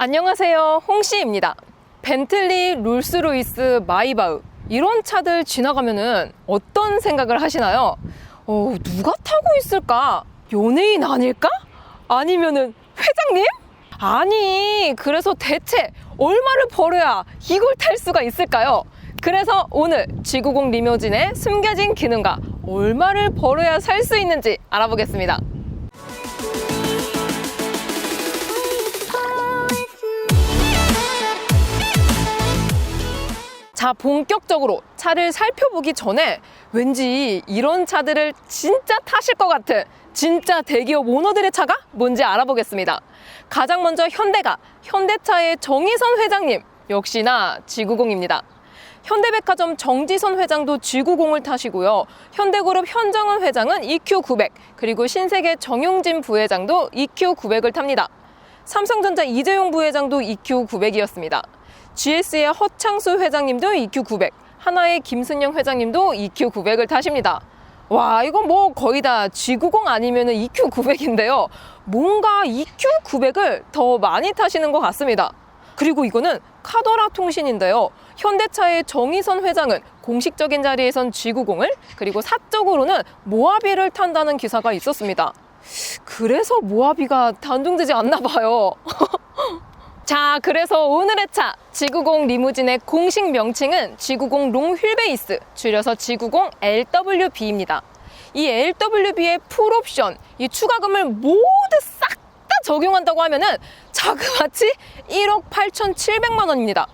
안녕하세요, 홍씨입니다. 벤틀리, 롤스로이스, 마이바흐 이런 차들 지나가면은 어떤 생각을 하시나요? 누가 타고 있을까? 연예인 아닐까? 아니면은 회장님? 아니, 그래서 대체 얼마를 벌어야 이걸 탈 수가 있을까요? 그래서 오늘 G90 리무진의 숨겨진 기능과 얼마를 벌어야 살 수 있는지 알아보겠습니다. 자, 본격적으로 차를 살펴보기 전에 왠지 이런 차들을 진짜 타실 것 같은 진짜 대기업 오너들의 차가 뭔지 알아보겠습니다. 가장 먼저 현대차의 정의선 회장님, 역시나 G90입니다. 현대백화점 정지선 회장도 G90을 타시고요. 현대그룹 현정은 회장은 EQ900, 그리고 신세계 정용진 부회장도 EQ900을 탑니다. 삼성전자 이재용 부회장도 EQ900이었습니다. GS의 허창수 회장님도 EQ900, 하나의 김승영 회장님도 EQ900을 타십니다. 와, 이거 뭐 거의 다 G90 아니면 EQ900인데요. 뭔가 EQ900을 더 많이 타시는 것 같습니다. 그리고 이거는 카더라 통신인데요. 현대차의 정의선 회장은 공식적인 자리에선 G90을, 그리고 사적으로는 모하비를 탄다는 기사가 있었습니다. 그래서 모하비가 단종되지 않나 봐요. 자, 그래서 오늘의 차 G90 리무진의 공식 명칭은 G90 롱 휠베이스, 줄여서 G90 LWB입니다. 이 LWB의 풀옵션, 이 추가금을 모두 싹 다 적용한다고 하면은 자그마치 1억 8,700만 원입니다.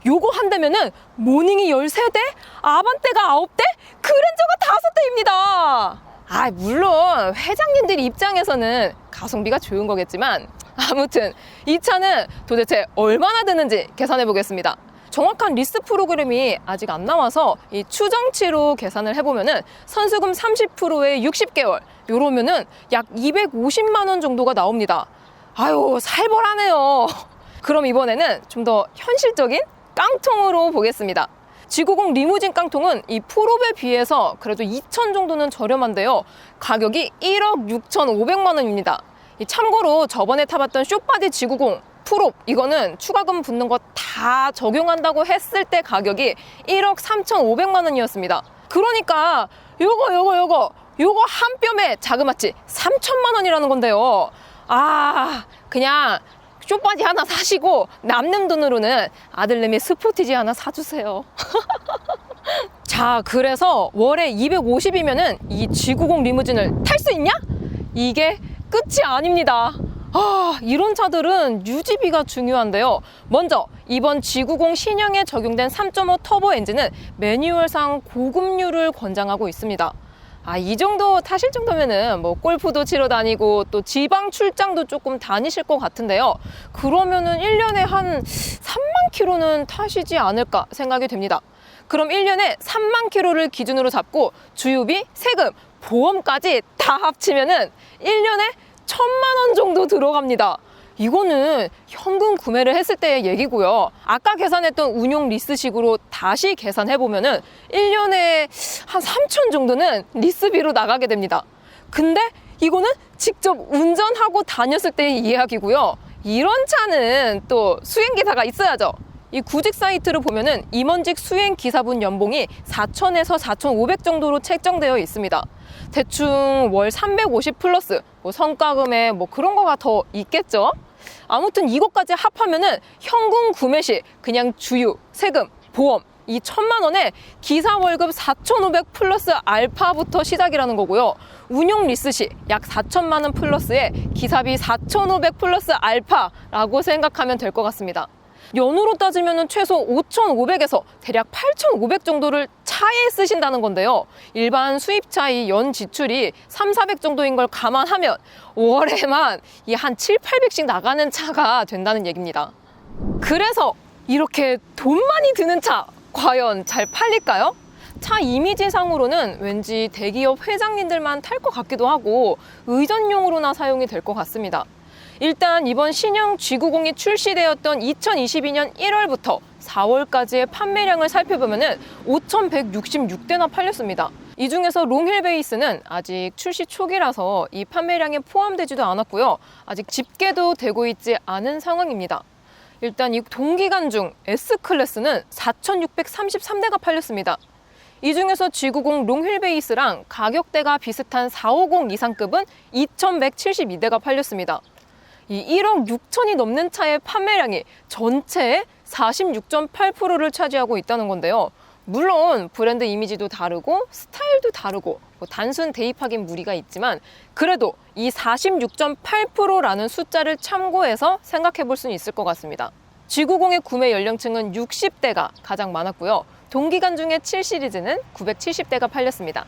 요거 한다면은 모닝이 13대, 아반떼가 9대, 그랜저가 5대입니다. 물론 회장님들 입장에서는 가성비가 좋은 거겠지만 아무튼 이 차는 도대체 얼마나 드는지 계산해 보겠습니다. 정확한 리스 프로그램이 아직 안 나와서 이 추정치로 계산을 해보면은 선수금 30%에 60개월, 요러면은 약 250만 원 정도가 나옵니다. 아유, 살벌하네요. 그럼 이번에는 좀 더 현실적인 깡통으로 보겠습니다. G90 리무진 깡통은 이 풀옵에 비해서 그래도 2천 정도는 저렴한데요. 가격이 1억 6,500만 원입니다. 참고로 저번에 타봤던 쇼바디 G90 풀옵, 이거는 추가금 붙는 거 다 적용한다고 했을 때 가격이 1억 3,500만 원이었습니다. 그러니까 요거 한 뼘에 자그마치 3천만 원이라는 건데요. 그냥 쇼바디 하나 사시고 남는 돈으로는 아들내미 스포티지 하나 사주세요. 자, 그래서 월에 250이면은 이 G90 리무진을 탈 수 있냐? 이게 끝이 아닙니다. 이런 차들은 유지비가 중요한데요. 먼저 이번 G90 신형에 적용된 3.5 터보 엔진은 매뉴얼상 고급류를 권장하고 있습니다. 이 정도 타실 정도면은 뭐 골프도 치러 다니고 또 지방 출장도 조금 다니실 것 같은데요. 그러면은 1년에 한 3만 킬로는 타시지 않을까 생각이 됩니다. 그럼 1년에 3만 킬로를 기준으로 잡고 주유비, 세금, 보험까지 다 합치면은 1년에 1,000만 원 정도 들어갑니다. 이거는 현금 구매를 했을 때의 얘기고요. 아까 계산했던 운용 리스식으로 다시 계산해보면은 1년에 한 3천 정도는 리스비로 나가게 됩니다. 근데 이거는 직접 운전하고 다녔을 때의 이야기고요. 이런 차는 또 수행기사가 있어야죠. 이 구직 사이트를 보면은 임원직 수행기사분 연봉이 4,000에서 4,500 정도로 책정되어 있습니다. 대충 월 350 플러스 성과금에 그런 거가 더 있겠죠. 아무튼 이것까지 합하면은 현금 구매 시 그냥 주유, 세금, 보험 이 1,000만 원에 기사 월급 4,500 플러스 알파부터 시작이라는 거고요. 운용 리스 시 약 4천만 원 플러스에 기사비 4,500 플러스 알파라고 생각하면 될 것 같습니다. 연으로 따지면 최소 5,500에서 대략 8,500 정도를 차에 쓰신다는 건데요. 일반 수입차의 연 지출이 3,400 정도인 걸 감안하면 월에만 한 7,800씩 나가는 차가 된다는 얘기입니다. 그래서 이렇게 돈 많이 드는 차 과연 잘 팔릴까요? 차 이미지상으로는 왠지 대기업 회장님들만 탈 것 같기도 하고 의전용으로나 사용이 될 것 같습니다. 일단 이번 신형 G90이 출시되었던 2022년 1월부터 4월까지의 판매량을 살펴보면 5,166대나 팔렸습니다. 이 중에서 롱힐 베이스는 아직 출시 초기라서 이 판매량에 포함되지도 않았고요. 아직 집계도 되고 있지 않은 상황입니다. 일단 이 동기간 중 S클래스는 4,633대가 팔렸습니다. 이 중에서 G90 롱휠베이스랑 가격대가 비슷한 450 이상급은 2,172대가 팔렸습니다. 이 1억 6천이 넘는 차의 판매량이 전체의 46.8%를 차지하고 있다는 건데요. 물론 브랜드 이미지도 다르고 스타일도 다르고 단순 대입하긴 무리가 있지만 그래도 이 46.8%라는 숫자를 참고해서 생각해 볼 수는 있을 것 같습니다. G90의 구매 연령층은 60대가 가장 많았고요. 동기간 중에 7시리즈는 970대가 팔렸습니다.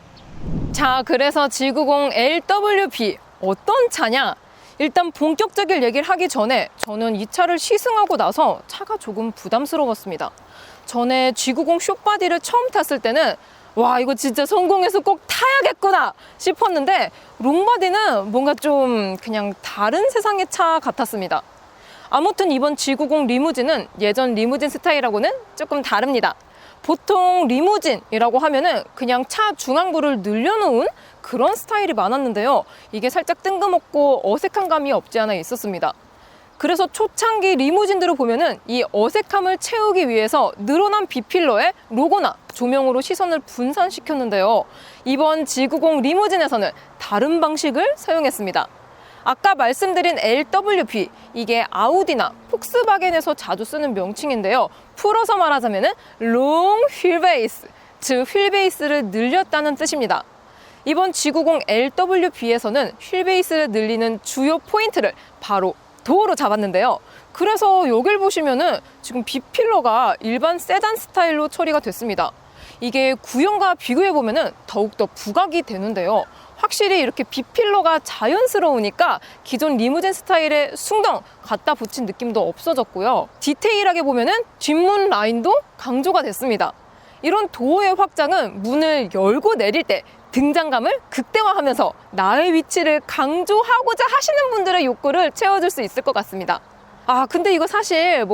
자, 그래서 G90 LWB 어떤 차냐? 일단 본격적인 얘기를 하기 전에 저는 이 차를 시승하고 나서 차가 조금 부담스러웠습니다. 전에 G90 숏바디를 처음 탔을 때는 와, 이거 진짜 성공해서 꼭 타야겠구나 싶었는데 롱바디는 뭔가 좀 그냥 다른 세상의 차 같았습니다. 아무튼 이번 G90 리무진은 예전 리무진 스타일하고는 조금 다릅니다. 보통 리무진이라고 하면은 그냥 차 중앙부를 늘려놓은 그런 스타일이 많았는데요. 이게 살짝 뜬금없고 어색한 감이 없지 않아 있었습니다. 그래서 초창기 리무진들을 보면은 이 어색함을 채우기 위해서 늘어난 B필러에 로고나 조명으로 시선을 분산시켰는데요. 이번 G90 리무진에서는 다른 방식을 사용했습니다. 아까 말씀드린 LWB, 이게 아우디나 폭스바겐에서 자주 쓰는 명칭인데요. 풀어서 말하자면 롱 휠베이스, 즉 휠베이스를 늘렸다는 뜻입니다. 이번 G90 LWB에서는 휠베이스를 늘리는 주요 포인트를 바로 도어로 잡았는데요. 그래서 여길 보시면은 지금 B필러가 일반 세단 스타일로 처리가 됐습니다. 이게 구형과 비교해보면은 더욱더 부각이 되는데요. 확실히 이렇게 B필러가 자연스러우니까 기존 리무진 스타일의 숭덩 갖다 붙인 느낌도 없어졌고요. 디테일하게 보면은 뒷문 라인도 강조가 됐습니다. 이런 도어의 확장은 문을 열고 내릴 때 등장감을 극대화하면서 나의 위치를 강조하고자 하시는 분들의 욕구를 채워줄 수 있을 것 같습니다. 아, 근데 이거 사실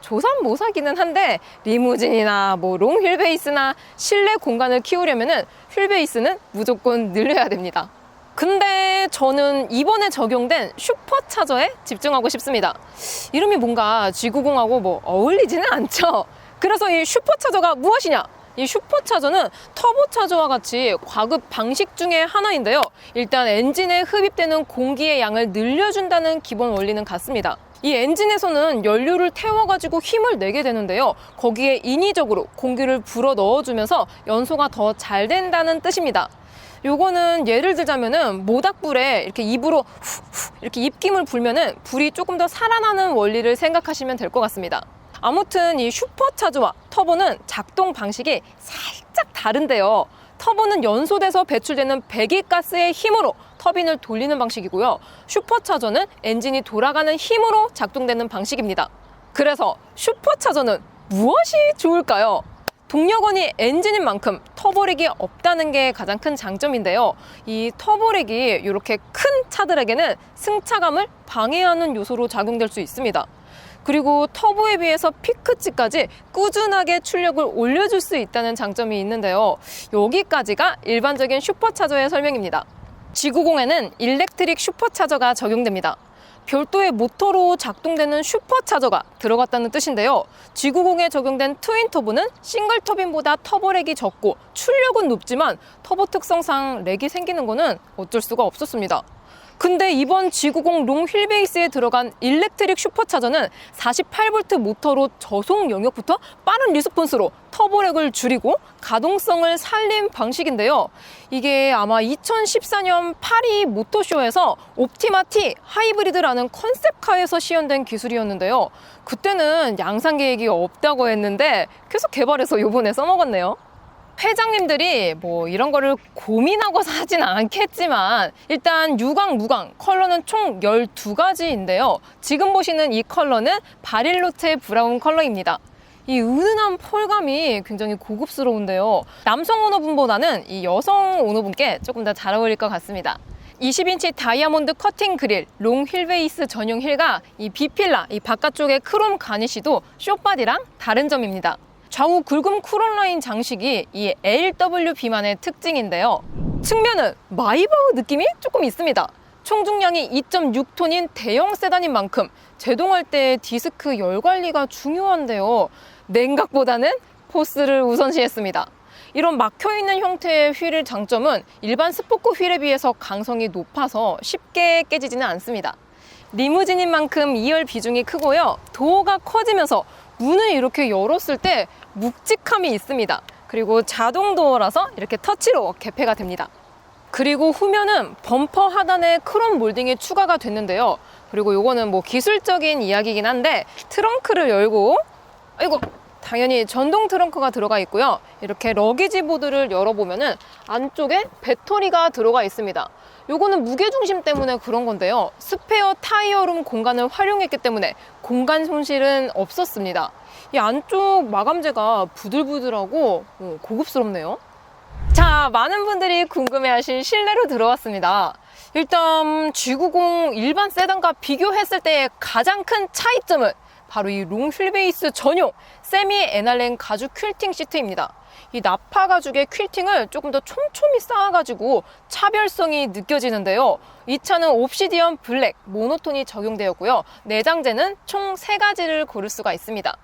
조삼모사기는 한데 리무진이나 롱 휠베이스나 실내 공간을 키우려면은 휠베이스는 무조건 늘려야 됩니다. 근데 저는 이번에 적용된 슈퍼차저에 집중하고 싶습니다. 이름이 뭔가 G90하고 어울리지는 않죠. 그래서 이 슈퍼차저가 무엇이냐? 이 슈퍼차저는 터보차저와 같이 과급 방식 중에 하나인데요. 일단 엔진에 흡입되는 공기의 양을 늘려준다는 기본 원리는 같습니다. 이 엔진에서는 연료를 태워가지고 힘을 내게 되는데요. 거기에 인위적으로 공기를 불어 넣어주면서 연소가 더 잘 된다는 뜻입니다. 요거는 예를 들자면은 모닥불에 이렇게 입으로 후 이렇게 입김을 불면은 불이 조금 더 살아나는 원리를 생각하시면 될 것 같습니다. 아무튼 이 슈퍼차저와 터보는 작동 방식이 살짝 다른데요. 터보는 연소돼서 배출되는 배기가스의 힘으로 터빈을 돌리는 방식이고요. 슈퍼차저는 엔진이 돌아가는 힘으로 작동되는 방식입니다. 그래서 슈퍼차저는 무엇이 좋을까요? 동력원이 엔진인 만큼 터보력이 없다는 게 가장 큰 장점인데요. 이 터보력이 이렇게 큰 차들에게는 승차감을 방해하는 요소로 작용될 수 있습니다. 그리고 터보에 비해서 피크치까지 꾸준하게 출력을 올려줄 수 있다는 장점이 있는데요. 여기까지가 일반적인 슈퍼차저의 설명입니다. G90에는 일렉트릭 슈퍼차저가 적용됩니다. 별도의 모터로 작동되는 슈퍼차저가 들어갔다는 뜻인데요. G90에 적용된 트윈터보는 싱글 터빈보다 터보력이 적고 출력은 높지만 터보 특성상 렉이 생기는 거는 어쩔 수가 없었습니다. 근데 이번 G90 롱 휠베이스에 들어간 일렉트릭 슈퍼차저는 48V 모터로 저속 영역부터 빠른 리스폰스로 터보력을 줄이고 가동성을 살린 방식인데요. 이게 아마 2014년 파리 모터쇼에서 옵티마 T 하이브리드라는 컨셉카에서 시연된 기술이었는데요. 그때는 양산 계획이 없다고 했는데 계속 개발해서 이번에 써먹었네요. 회장님들이 이런 거를 고민하고 사진 않겠지만 일단 유광, 무광 컬러는 총 12가지인데요. 지금 보시는 이 컬러는 바릴로체 브라운 컬러입니다. 이 은은한 펄감이 굉장히 고급스러운데요. 남성 오너분보다는 이 여성 오너분께 조금 더 잘 어울릴 것 같습니다. 20인치 다이아몬드 커팅 그릴, 롱 휠베이스 전용 휠과 이 B필라, 이 바깥쪽의 크롬 가니쉬도 숏바디랑 다른 점입니다. 좌우 굵은 크롬라인 장식이 이 LWB만의 특징인데요. 측면은 마이바흐 느낌이 조금 있습니다. 총중량이 2.6톤인 대형 세단인 만큼 제동할 때 디스크 열 관리가 중요한데요. 냉각보다는 포스를 우선시했습니다. 이런 막혀있는 형태의 휠의 장점은 일반 스포크 휠에 비해서 강성이 높아서 쉽게 깨지지는 않습니다. 리무진인 만큼 2열 비중이 크고요. 도어가 커지면서 문을 이렇게 열었을 때 묵직함이 있습니다. 그리고 자동 도어라서 이렇게 터치로 개폐가 됩니다. 그리고 후면은 범퍼 하단에 크롬 몰딩이 추가가 됐는데요. 그리고 요거는 뭐 기술적인 이야기긴 한데 트렁크를 열고 아이고 당연히 전동 트렁크가 들어가 있고요. 이렇게 러기지 보드를 열어보면은 안쪽에 배터리가 들어가 있습니다. 요거는 무게중심 때문에 그런 건데요. 스페어 타이어룸 공간을 활용했기 때문에 공간 손실은 없었습니다. 이 안쪽 마감재가 부들부들하고 고급스럽네요. 자, 많은 분들이 궁금해하신 실내로 들어왔습니다. 일단 G90 일반 세단과 비교했을 때의 가장 큰 차이점은 바로 이 롱 휠베이스 전용 세미 에날렌 가죽 퀼팅 시트입니다. 이 나파 가죽의 퀼팅을 조금 더 촘촘히 쌓아가지고 차별성이 느껴지는데요. 이 차는 옵시디언 블랙 모노톤이 적용되었고요. 내장재는 총 3가지를 고를 수가 있습니다.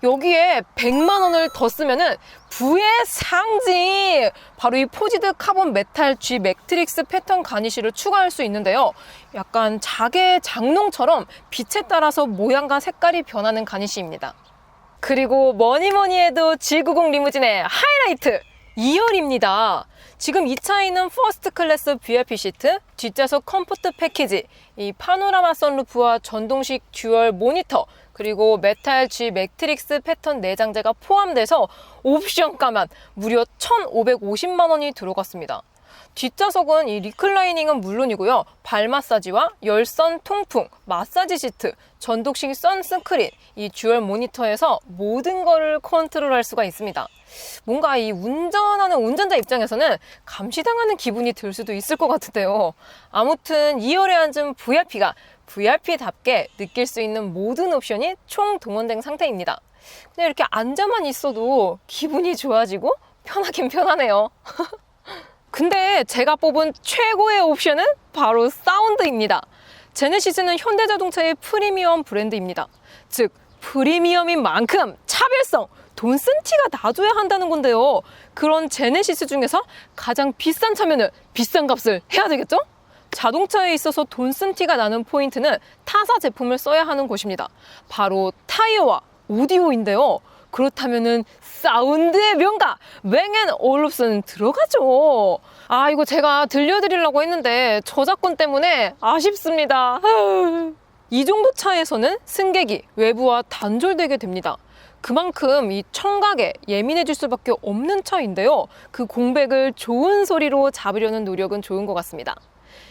여기에 100만 원을 더 쓰면은 부의 상징! 바로 이 포지드 카본 메탈 G 매트릭스 패턴 가니쉬를 추가할 수 있는데요. 약간 자개 장롱처럼 빛에 따라서 모양과 색깔이 변하는 가니쉬입니다. 그리고 뭐니뭐니 해도 G90 리무진의 하이라이트! 2열입니다. 지금 이 차에는 퍼스트 클래스 VIP 시트, 뒷좌석 컴포트 패키지, 이 파노라마 선루프와 전동식 듀얼 모니터, 그리고 메탈 G 매트릭스 패턴 내장재가 포함돼서 옵션가만 무려 1,550만 원이 들어갔습니다. 뒷좌석은 이 리클라이닝은 물론이고요. 발 마사지와 열선 통풍, 마사지 시트, 전동식 선 스크린, 이 듀얼 모니터에서 모든 거를 컨트롤할 수가 있습니다. 뭔가 이 운전하는 운전자 입장에서는 감시당하는 기분이 들 수도 있을 것 같은데요. 아무튼 2열에 앉은 VIP가 VIP답게 느낄 수 있는 모든 옵션이 총 동원된 상태입니다. 그냥 이렇게 앉아만 있어도 기분이 좋아지고 편하긴 편하네요. 근데 제가 뽑은 최고의 옵션은 바로 사운드입니다. 제네시스는 현대자동차의 프리미엄 브랜드입니다. 즉 프리미엄인 만큼 차별성, 돈 쓴 티가 나줘야 한다는 건데요. 그런 제네시스 중에서 가장 비싼 차면은 비싼 값을 해야 되겠죠? 자동차에 있어서 돈 쓴 티가 나는 포인트는 타사 제품을 써야 하는 곳입니다. 바로 타이어와 오디오인데요. 그렇다면은 사운드의 명가 맹앤 올룹슨 들어가죠. 아, 이거 제가 들려드리려고 했는데 저작권 때문에 아쉽습니다. 이 정도 차에서는 승객이 외부와 단절되게 됩니다. 그만큼 이 청각에 예민해질 수밖에 없는 차인데요. 그 공백을 좋은 소리로 잡으려는 노력은 좋은 것 같습니다.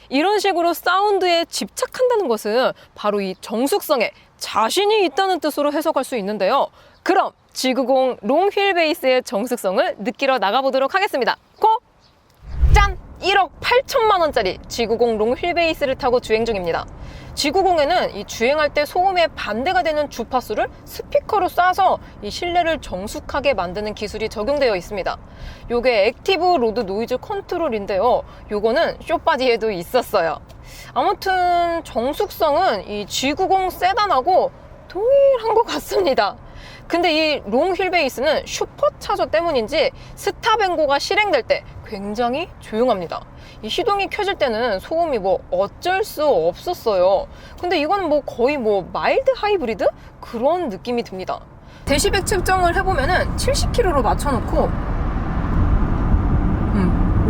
이런 식으로 사운드에 집착한다는 것은 바로 이 정숙성에 자신이 있다는 뜻으로 해석할 수 있는데요. 그럼 G90 롱 휠베이스의 정숙성을 느끼러 나가보도록 하겠습니다. 고! 짠! 1억 8천만 원짜리 G90 롱 휠베이스를 타고 주행 중입니다. G90에는 이 주행할 때 소음에 반대가 되는 주파수를 스피커로 쏴서 이 실내를 정숙하게 만드는 기술이 적용되어 있습니다. 요게 액티브 로드 노이즈 컨트롤인데요. 요거는 쇼바디에도 있었어요. 아무튼 정숙성은 이 G90 세단하고 동일한 것 같습니다. 근데 이 롱 휠베이스는 슈퍼차저 때문인지 스탑&고가 실행될 때 굉장히 조용합니다. 이 시동이 켜질 때는 소음이 뭐 어쩔 수 없었어요. 근데 이건 뭐 거의 뭐 마일드 하이브리드? 그런 느낌이 듭니다. 데시벨 측정을 해보면은 70km로 맞춰놓고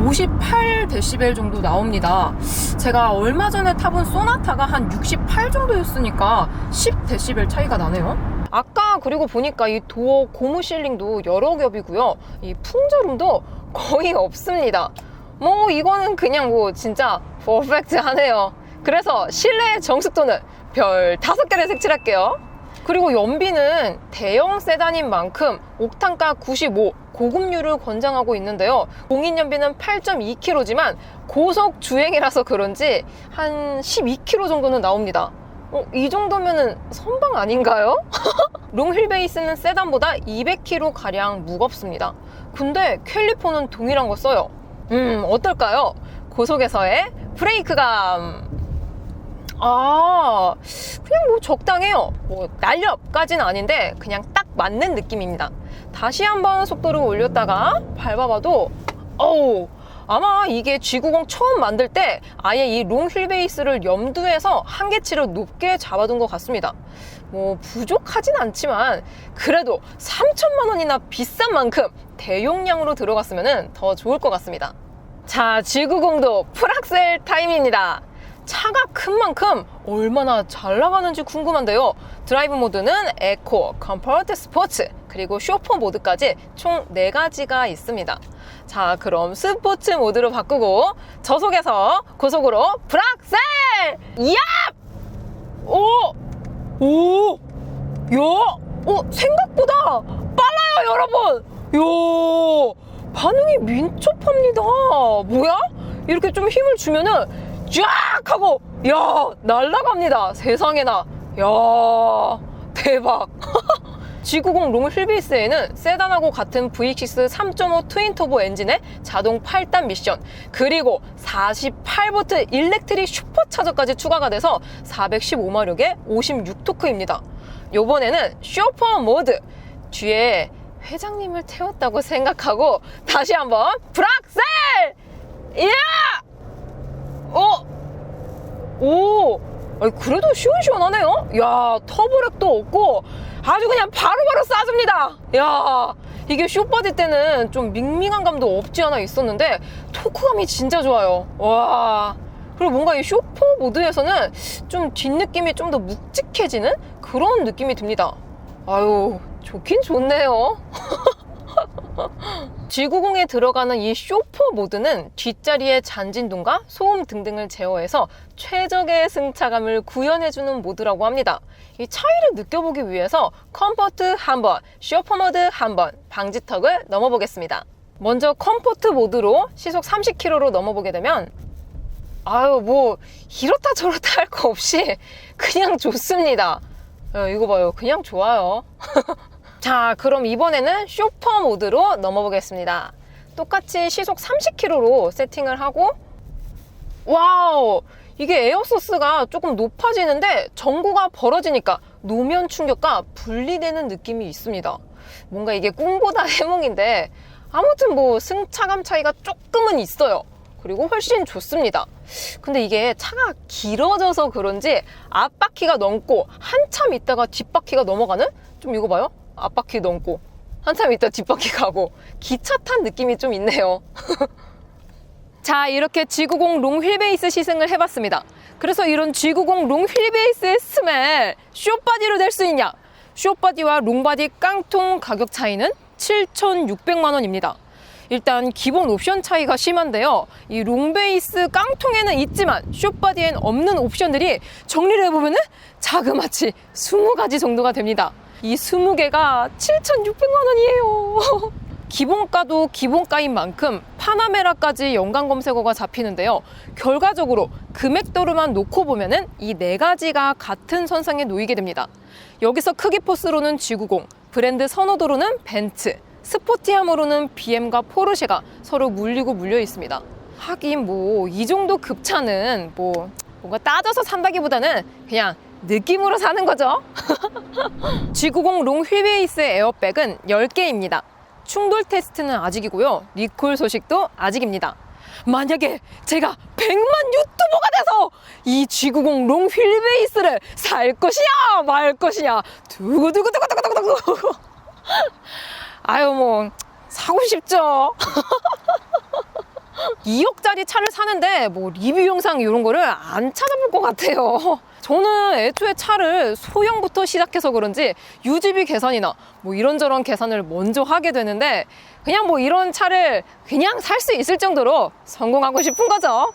58데시벨 정도 나옵니다. 제가 얼마 전에 타본 소나타가 한 68 정도였으니까 10데시벨 차이가 나네요. 아까 그리고 보니까 이 도어 고무 실링도 여러 겹이고요. 이 풍절음도 거의 없습니다. 뭐 이거는 그냥 뭐 진짜 퍼펙트하네요. 그래서 실내 정숙도는 별 5개를 색칠할게요. 그리고 연비는 대형 세단인 만큼 옥탄가 95 고급류를 권장하고 있는데요. 공인 연비는 8.2km지만 고속 주행이라서 그런지 한 12km 정도는 나옵니다. 이 정도면은 선방 아닌가요? 롱 휠베이스는 세단보다 200kg가량 무겁습니다. 근데 캘리퍼는 동일한 거 써요. 어떨까요? 고속에서의 브레이크감. 그냥 뭐 적당해요. 뭐 날렵까지는 아닌데 그냥 딱 맞는 느낌입니다. 다시 한번 속도를 올렸다가 밟아봐도 아마 이게 G90 처음 만들 때 아예 이 롱 휠베이스를 염두해서 한계치를 높게 잡아둔 것 같습니다. 뭐 부족하진 않지만 그래도 3천만 원이나 비싼 만큼 대용량으로 들어갔으면 더 좋을 것 같습니다. 자, G90도 풀악셀 타임입니다. 차가 큰 만큼 얼마나 잘 나가는지 궁금한데요. 드라이브 모드는 에코, 컴포트, 스포츠, 그리고 쇼퍼 모드까지 총 4가지가 있습니다. 자, 그럼 스포츠 모드로 바꾸고 저속에서 고속으로 풀악셀! 이야! 생각보다 빨라요, 여러분! 반응이 민첩합니다. 뭐야? 이렇게 좀 힘을 주면은 쫙 하고 날아갑니다. 세상에나. 대박. G90 롱 휠베이스에는 세단하고 같은 V6 3.5 트윈터보 엔진의 자동 8단 미션, 그리고 48V 일렉트릭 슈퍼차저까지 추가가 돼서 415마력의 56토크입니다. 요번에는 쇼퍼 모드, 뒤에 회장님을 태웠다고 생각하고 다시 한번 풀악셀! 이야! 그래도 시원시원하네요. 터보렉도 없고 아주 그냥 바로바로 쏴줍니다. 이게 쇼바디 때는 좀 밍밍한 감도 없지 않아 있었는데 토크감이 진짜 좋아요. 와. 그리고 뭔가 이 쇼퍼 모드에서는 좀 뒷느낌이 좀 더 묵직해지는 그런 느낌이 듭니다. 좋긴 좋네요. G90에 들어가는 이 쇼퍼 모드는 뒷자리의 잔진동과 소음 등등을 제어해서 최적의 승차감을 구현해주는 모드라고 합니다. 이 차이를 느껴보기 위해서 컴포트 한번, 쇼퍼 모드 한번, 방지턱을 넘어보겠습니다. 먼저 컴포트 모드로 시속 30km로 넘어보게 되면 뭐 이렇다 저렇다 할 거 없이 그냥 좋습니다. 이거 봐요. 그냥 좋아요. 자, 그럼 이번에는 쇼퍼 모드로 넘어보겠습니다. 똑같이 시속 30km로 세팅을 하고 와우! 이게 에어소스가 조금 높아지는데 전고가 벌어지니까 노면 충격과 분리되는 느낌이 있습니다. 뭔가 이게 꿈보다 해몽인데 아무튼 뭐 승차감 차이가 조금은 있어요. 그리고 훨씬 좋습니다. 근데 이게 차가 길어져서 그런지 앞바퀴가 넘고 한참 있다가 뒷바퀴가 넘어가는? 좀 이거 봐요. 앞바퀴 넘고 한참 있다 뒷바퀴 가고 기차 탄 느낌이 좀 있네요. 자, 이렇게 G90 롱 휠베이스 시승을 해봤습니다. 그래서 이런 G90 롱 휠베이스의 스멜 숏바디로 낼 수 있냐? 숏바디와 롱바디 깡통 가격 차이는 7,600만 원입니다. 일단 기본 옵션 차이가 심한데요. 이 롱베이스 깡통에는 있지만 숏바디엔 없는 옵션들이 정리를 해보면 자그마치 20가지 정도가 됩니다. 이 20개가 7,600만 원이에요. 기본가도 기본가인 만큼 파나메라까지 연관 검색어가 잡히는데요. 결과적으로 금액도로만 놓고 보면은 이 4가지가 같은 선상에 놓이게 됩니다. 여기서 크기 포스로는 G90, 브랜드 선호도로는 벤츠, 스포티함으로는 BM과 포르쉐가 서로 물리고 물려 있습니다. 하긴 뭐 이 정도 급차는 뭔가 따져서 산다기보다는 그냥 느낌으로 사는 거죠. G90 롱 휠베이스의 에어백은 10개입니다. 충돌 테스트는 아직이고요. 리콜 소식도 아직입니다. 만약에 제가 100만 유튜버가 돼서 이 G90 롱 휠베이스를 살 것이냐 말 것이냐 두구두구두구두구두구 뭐 사고 싶죠. 2억짜리 차를 사는데 뭐 리뷰 영상 이런 거를 안 찾아볼 것 같아요. 저는 애초에 차를 소형부터 시작해서 그런지 유지비 계산이나 뭐 이런저런 계산을 먼저 하게 되는데 그냥 뭐 이런 차를 그냥 살 수 있을 정도로 성공하고 싶은 거죠.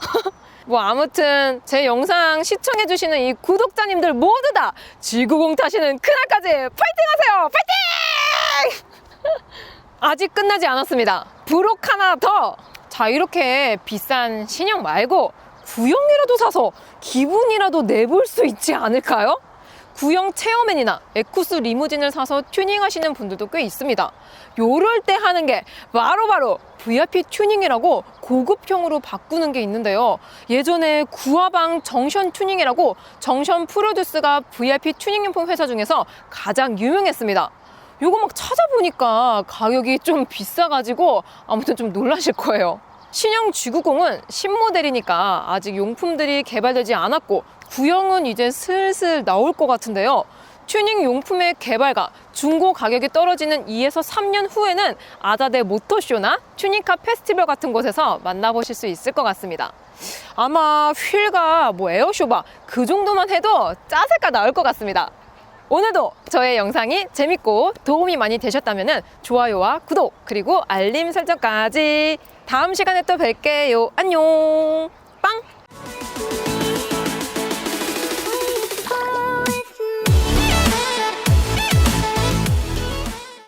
뭐 아무튼 제 영상 시청해주시는 이 구독자님들 모두 다 G90 타시는 그날까지 파이팅 하세요! 파이팅! 아직 끝나지 않았습니다. 부록 하나 더! 자, 이렇게 비싼 신형 말고 구형이라도 사서 기분이라도 내볼 수 있지 않을까요? 구형 체어맨이나 에쿠스 리무진을 사서 튜닝하시는 분들도 꽤 있습니다. 요럴 때 하는 게 바로 VIP 튜닝이라고 고급형으로 바꾸는 게 있는데요. 예전에 구화방 정션 튜닝이라고 정션 프로듀스가 VIP 튜닝용품 회사 중에서 가장 유명했습니다. 요거 막 찾아보니까 가격이 좀 비싸가지고 아무튼 좀 놀라실 거예요. 신형 G90은 신모델이니까 아직 용품들이 개발되지 않았고 구형은 이제 슬슬 나올 것 같은데요. 튜닝 용품의 개발과 중고 가격이 떨어지는 2에서 3년 후에는 아자데 모터쇼나 튜닝카 페스티벌 같은 곳에서 만나보실 수 있을 것 같습니다. 아마 휠과 에어쇼바 그 정도만 해도 짜세가 나올 것 같습니다. 오늘도 저의 영상이 재밌고 도움이 많이 되셨다면 좋아요와 구독 그리고 알림 설정까지. 다음 시간에 또 뵐게요. 안녕. 빵.